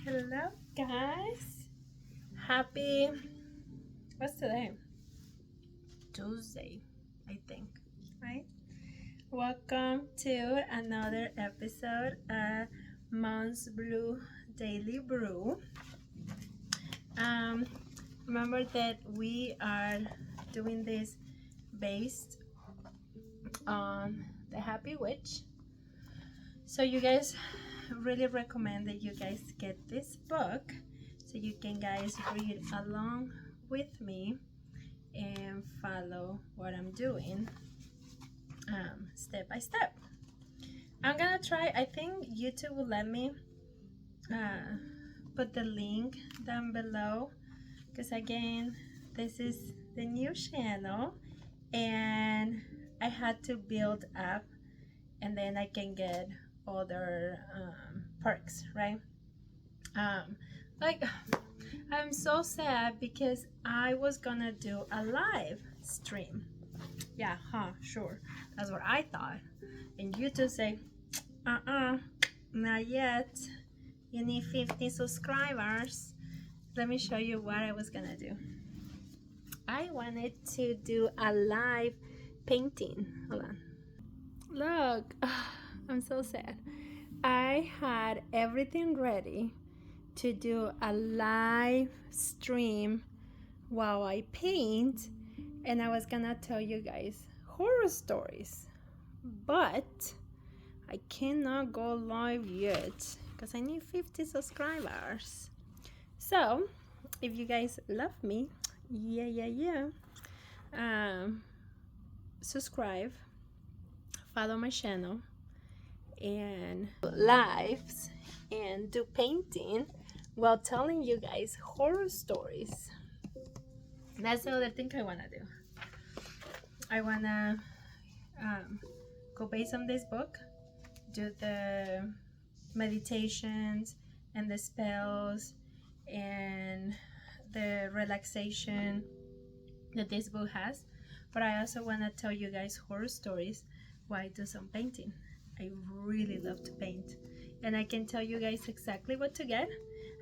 Hello guys, happy, what's today? Tuesday, I think, right? Welcome to another episode of Mom's Blue Daily Brew. Um, Remember that we are doing this based on the Happy Witch. So you guys really recommend that you guys get this book so you can guys read along with me and follow what I'm doing step by step. I'm gonna try, I think YouTube will let me put the link down below, because again, this is the new channel and I had to build up and then I can get other perks, right? Like, I'm so sad because I was gonna do a live stream. Yeah, sure, that's what I thought. And YouTube say, not yet, you need 50 subscribers. Let me show you what I was gonna do. I wanted to do a live painting. Hold on. Look, I'm so sad. I had everything ready to do a live stream while I paint, and I was gonna tell you guys horror stories, but I cannot go live yet because I need 50 subscribers. So if you guys love me, subscribe, follow my channel, and lives and do painting while telling you guys horror stories. That's the other thing I want to do. I want to go based on this book, do the meditations and the spells and the relaxation that this book has. But I also want to tell you guys horror stories while I do some painting. I really love to paint, and I can tell you guys exactly what to get.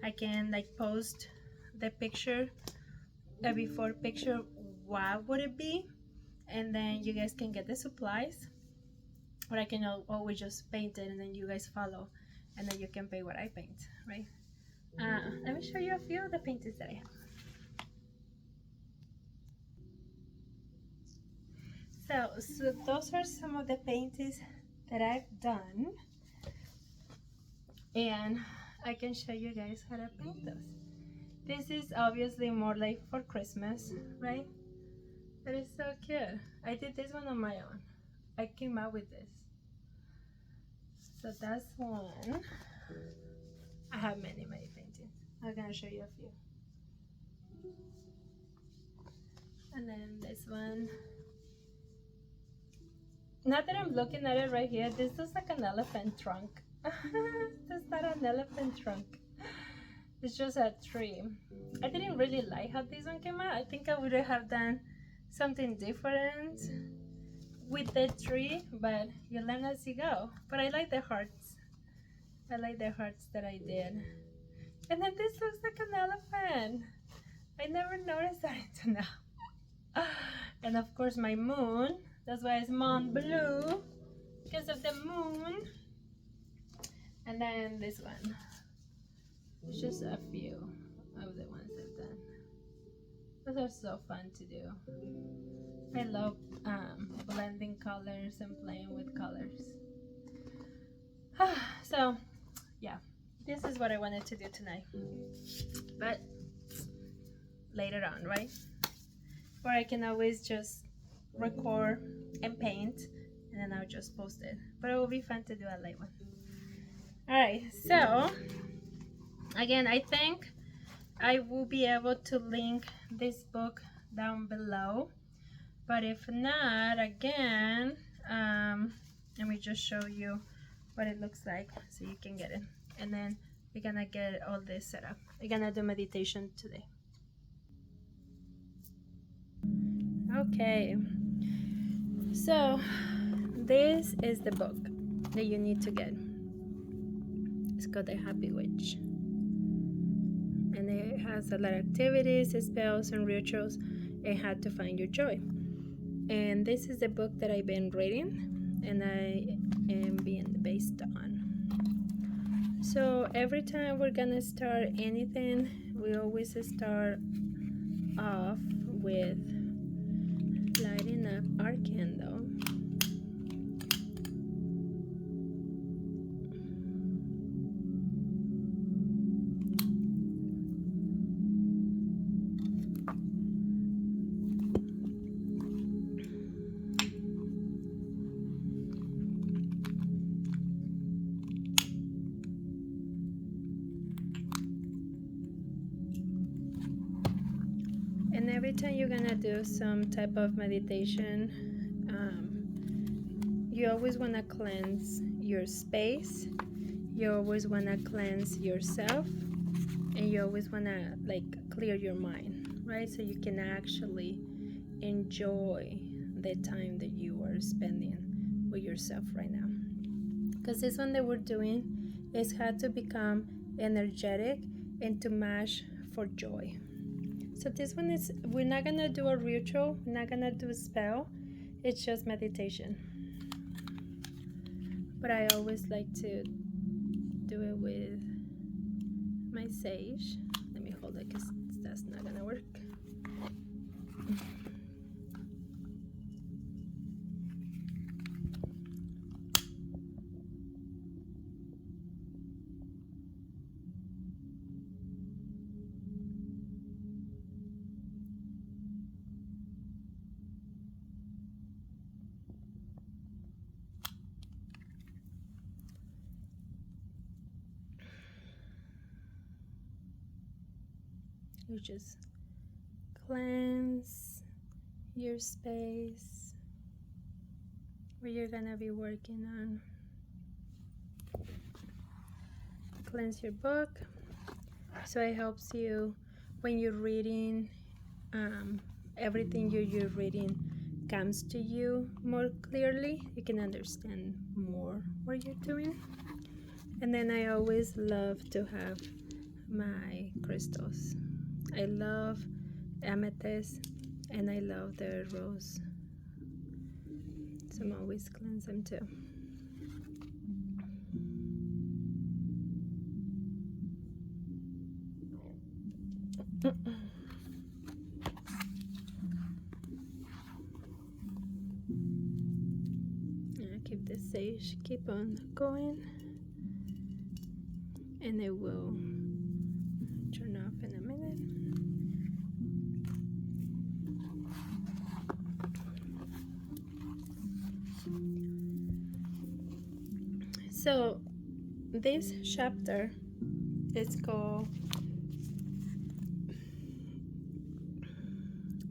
I can like post the picture, the before picture, what would it be, and then you guys can get the supplies, or I can always just paint it and then you guys follow, and then you can pay what I paint, right? Let me show you a few of the paintings that I have. So those are some of the paintings that I've done, and I can show you guys how to paint those. This is obviously more like for Christmas, right? That is so cute. I did this one on my own. I came out with this. So that's one. I have many paintings. I'm gonna show you a few. And then this one. Not that I'm looking at it right here, this is like an elephant trunk. That's not an elephant trunk. It's just a tree. I didn't really like how this one came out. I think I would have done something different with the tree, but you learn as you go. But I like the hearts. I like the hearts that I did. And then this looks like an elephant. I never noticed that until now. And of course my moon. That's why it's Mont Blue, because of the moon. And then this one. It's just a few of the ones I've done. Those are so fun to do. I love blending colors and playing with colors. So yeah, this is what I wanted to do tonight, but later on, right? Or I can always just record and paint, and then I'll just post it. But it will be fun to do a late one. Alright, so again, I think I will be able to link this book down below, but if not, again, let me just show you what it looks like so you can get it. And then we're gonna get all this set up. We're gonna do meditation today. Okay, so this is the book that you need to get. It's called The Happy Witch. and it has a lot of activities, spells, and rituals, and how to find your joy. And this is the book that I've been reading, and I am being based on. So every time we're gonna start anything, we always start off with lighting up our candle. And every time you're gonna do some type of meditation, you always wanna cleanse your space, you always wanna cleanse yourself, and you always wanna like clear your mind, right? So you can actually enjoy the time that you are spending with yourself right now. Because this one that we're doing is how to become energetic and to match for joy. So this one is, we're not gonna do a ritual, we're not gonna do a spell, it's just meditation. But I always like to do it with my sage. Let me hold it because that's not gonna work. You just cleanse your space where you're gonna be working on. Cleanse your book, so it helps you when you're reading. Everything you're reading comes to you more clearly. You can understand more what you're doing. And then I always love to have my crystals. I love amethyst and I love the rose, so I'm always cleanse them too. I keep the sage keep on going, and it will turn off in a minute. So this chapter is called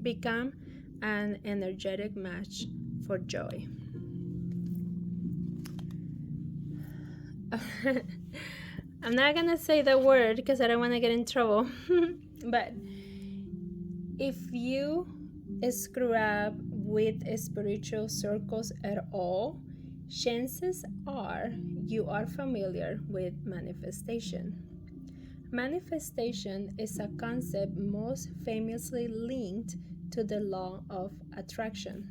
Become an Energetic Match for Joy. I'm not gonna say the word because I don't want to get in trouble. But if you screw up with spiritual circles at all, chances are you are familiar with manifestation. Manifestation is a concept most famously linked to the law of attraction.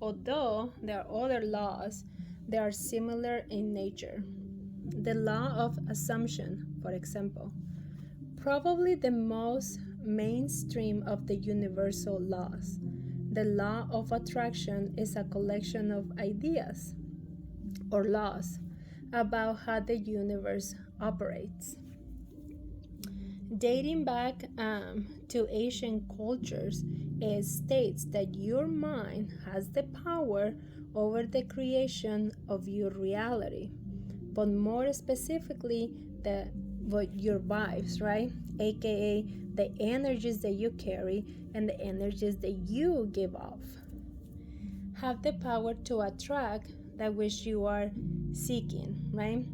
Although there are other laws that are similar in nature. The law of assumption, for example, probably the most mainstream of the universal laws. The law of attraction is a collection of ideas or laws about how the universe operates. Dating back to ancient cultures, it states that your mind has the power over the creation of your reality, but more specifically, your vibes, right? AKA the energies that you carry and the energies that you give off. Have the power to attract that which you are seeking, right?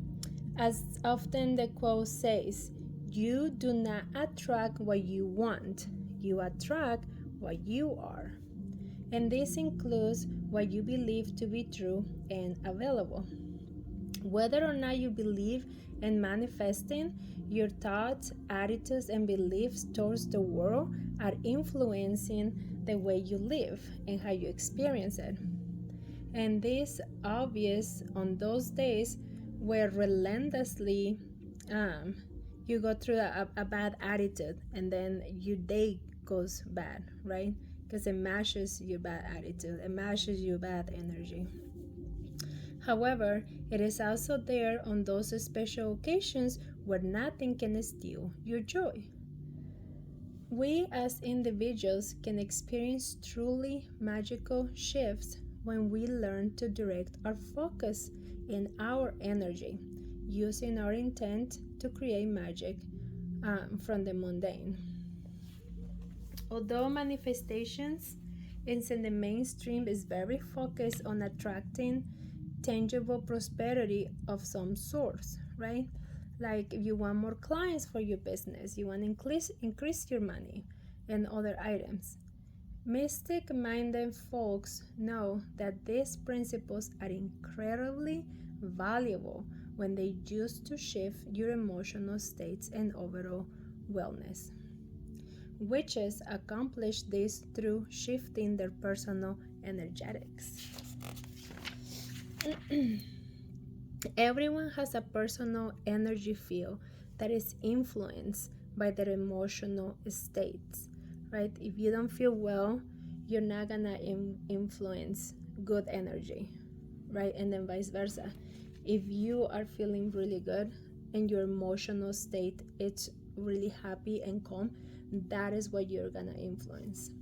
As often the quote says, you do not attract what you want, you attract what you are. And this includes what you believe to be true and available. Whether or not you believe and manifesting, your thoughts, attitudes, and beliefs towards the world are influencing the way you live and how you experience it. And this obvious on those days where relentlessly you go through a bad attitude and then your day goes bad, right? Because it matches your bad attitude, it matches your bad energy. However, it is also there on those special occasions where nothing can steal your joy. We as individuals can experience truly magical shifts when we learn to direct our focus and our energy, using our intent to create magic from the mundane. Although manifestations in the mainstream is very focused on attracting tangible prosperity of some sort, right? Like if you want more clients for your business, you want to increase your money and other items. Mystic-minded folks know that these principles are incredibly valuable when they use to shift your emotional states and overall wellness. Witches accomplish this through shifting their personal energetics. Everyone has a personal energy field that is influenced by their emotional states, right? If you don't feel well, you're not gonna influence good energy, right? And then vice versa. If you are feeling really good and your emotional state it's really happy and calm, that is what you're gonna influence.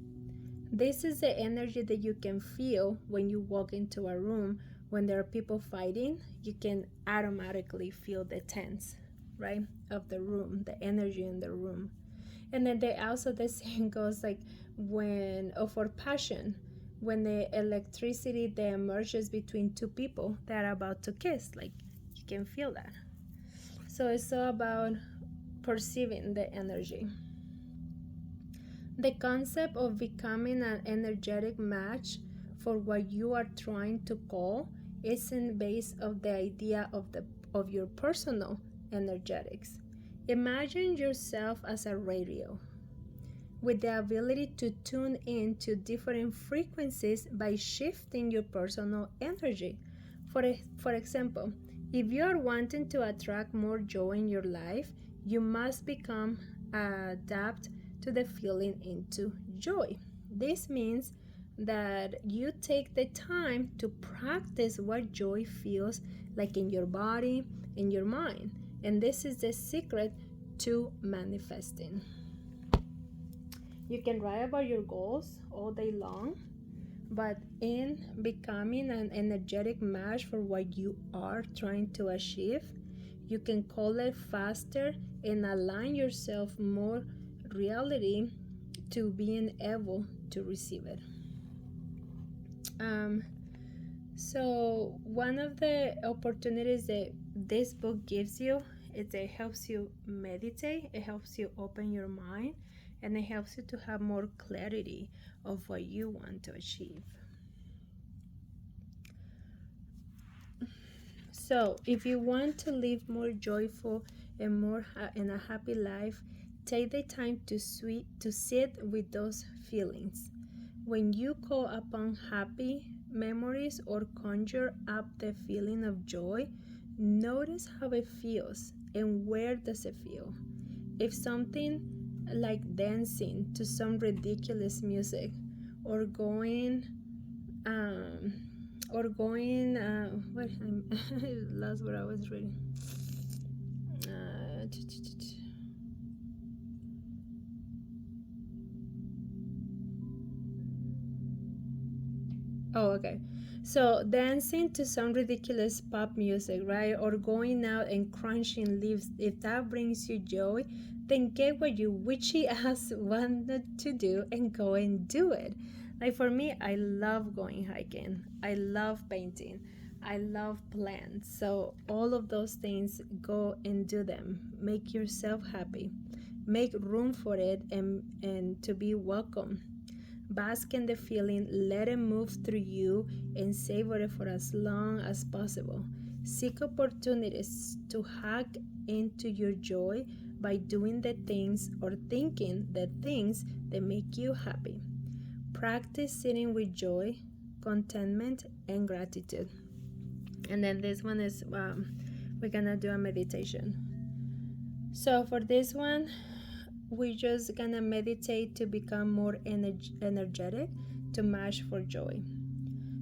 This is the energy that you can feel when you walk into a room. When there are people fighting, you can automatically feel the tense, right, of the room, the energy in the room. And then the saying goes like for passion, when the electricity that emerges between two people that are about to kiss, like you can feel that. So it's all about perceiving the energy. The concept of becoming an energetic match for what you are trying to call isn't based of the idea of your personal energetics. Imagine yourself as a radio with the ability to tune in to different frequencies by shifting your personal energy. For example, if you are wanting to attract more joy in your life, you must become adapt to the feeling into joy. This means that you take the time to practice what joy feels like in your body, in your mind. And this is the secret to manifesting. You can write about your goals all day long, but in becoming an energetic match for what you are trying to achieve, you can call it faster and align yourself more reality to being able to receive it. So one of the opportunities that this book gives you is it helps you meditate, it helps you open your mind, and it helps you to have more clarity of what you want to achieve. So if you want to live more joyful and more in a happy life, take the time to sit with those feelings. When you call upon happy memories or conjure up the feeling of joy, notice how it feels and where does it feel. If something like dancing to some ridiculous music or going what I lost what I was reading. Oh, okay. So dancing to some ridiculous pop music, right? Or going out and crunching leaves, if that brings you joy, then get what you witchy ass wanted to do and go and do it. Like for me, I love going hiking. I love painting. I love plants. So all of those things, go and do them. Make yourself happy. Make room for it and to be welcome. Bask in the feeling, let it move through you, and savor it for as long as possible. Seek opportunities to hack into your joy by doing the things or thinking the things that make you happy. Practice sitting with joy, contentment, and gratitude. And then this one is we're gonna do a meditation. So for this one, we're just gonna meditate to become more energetic to match for joy.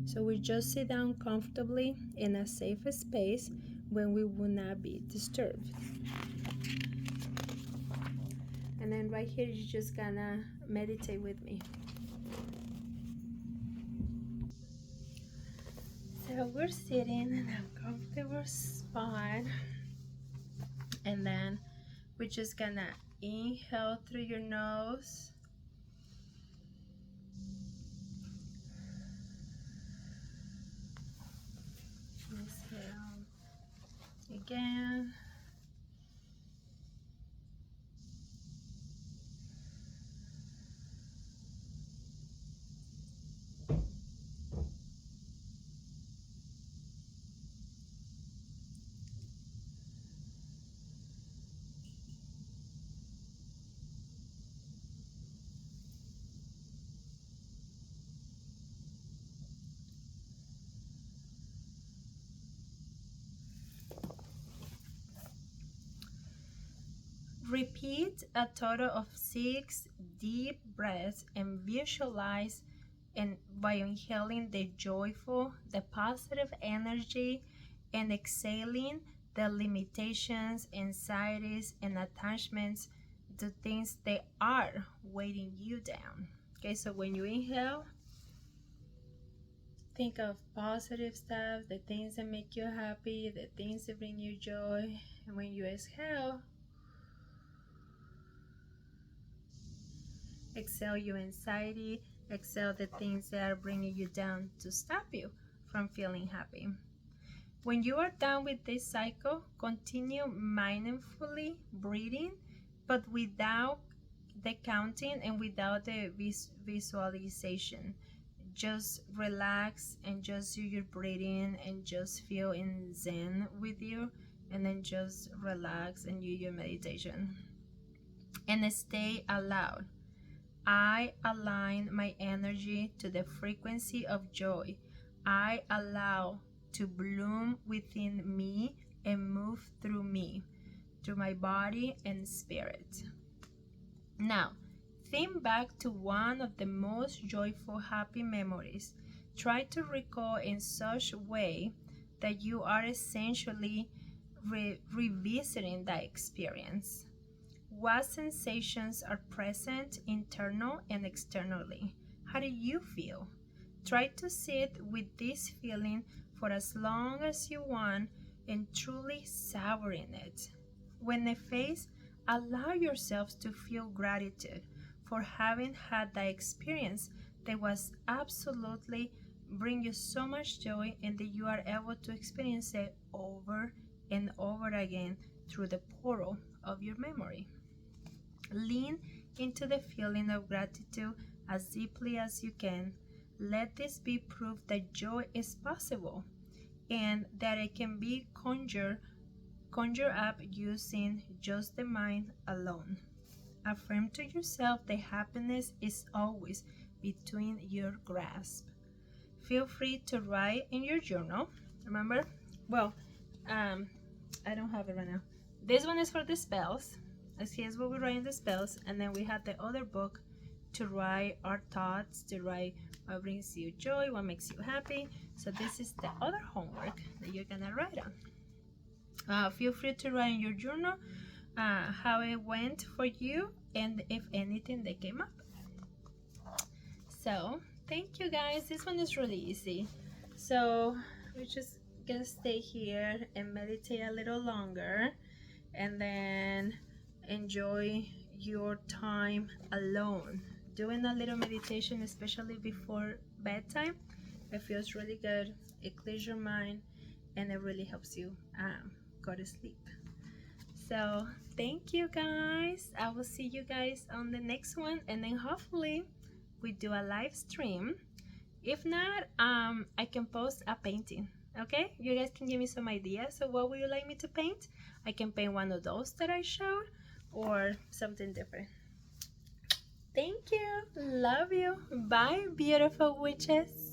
So we just sit down comfortably in a safe space when we will not be disturbed. And then right here, you're just gonna meditate with me. So we're sitting in a comfortable spot, and then we're just gonna inhale through your nose. Exhale again. Repeat a total of 6 deep breaths and visualize and by inhaling the joyful, the positive energy, and exhaling the limitations, anxieties, and attachments to things that are weighing you down. Okay, so when you inhale, think of positive stuff, the things that make you happy, the things that bring you joy. And when you exhale your anxiety, exhale the things that are bringing you down to stop you from feeling happy. When you are done with this cycle, continue mindfully breathing, but without the counting and without the visualization. Just relax and just do your breathing and just feel in zen with you, and then just relax and do your meditation. And stay aloud. I align my energy to the frequency of joy. I allow to bloom within me and move through me, through my body and spirit. Now, think back to one of the most joyful, happy memories. Try to recall in such a way that you are essentially revisiting that experience. What sensations are present internal and externally? How do you feel? Try to sit with this feeling for as long as you want and truly savoring it. When they face, allow yourselves to feel gratitude for having had that experience that was absolutely bring you so much joy, and that you are able to experience it over and over again through the portal of your memory. Lean into the feeling of gratitude as deeply as you can. Let this be proof that joy is possible and that it can be conjured up using just the mind alone. Affirm to yourself that happiness is always between your grasp. Feel free to write in your journal. Remember? Well, I don't have it right now. This one is for the spells. Here's where we write the spells, and then we have the other book to write our thoughts, to write what brings you joy, what makes you happy. So this is the other homework that you're gonna write on. Feel free to write in your journal how it went for you and if anything that came up. So thank you guys. This one is really easy. So we're just gonna stay here and meditate a little longer, and then enjoy your time alone. Doing a little meditation, especially before bedtime, it feels really good. It clears your mind and it really helps you go to sleep. So thank you guys. I will see you guys on the next one, and then hopefully we do a live stream. If not, I can post a painting. Okay, you guys can give me some ideas. So what would you like me to paint? I can paint one of those that I showed or something different. Thank you. Love you. Bye, beautiful witches.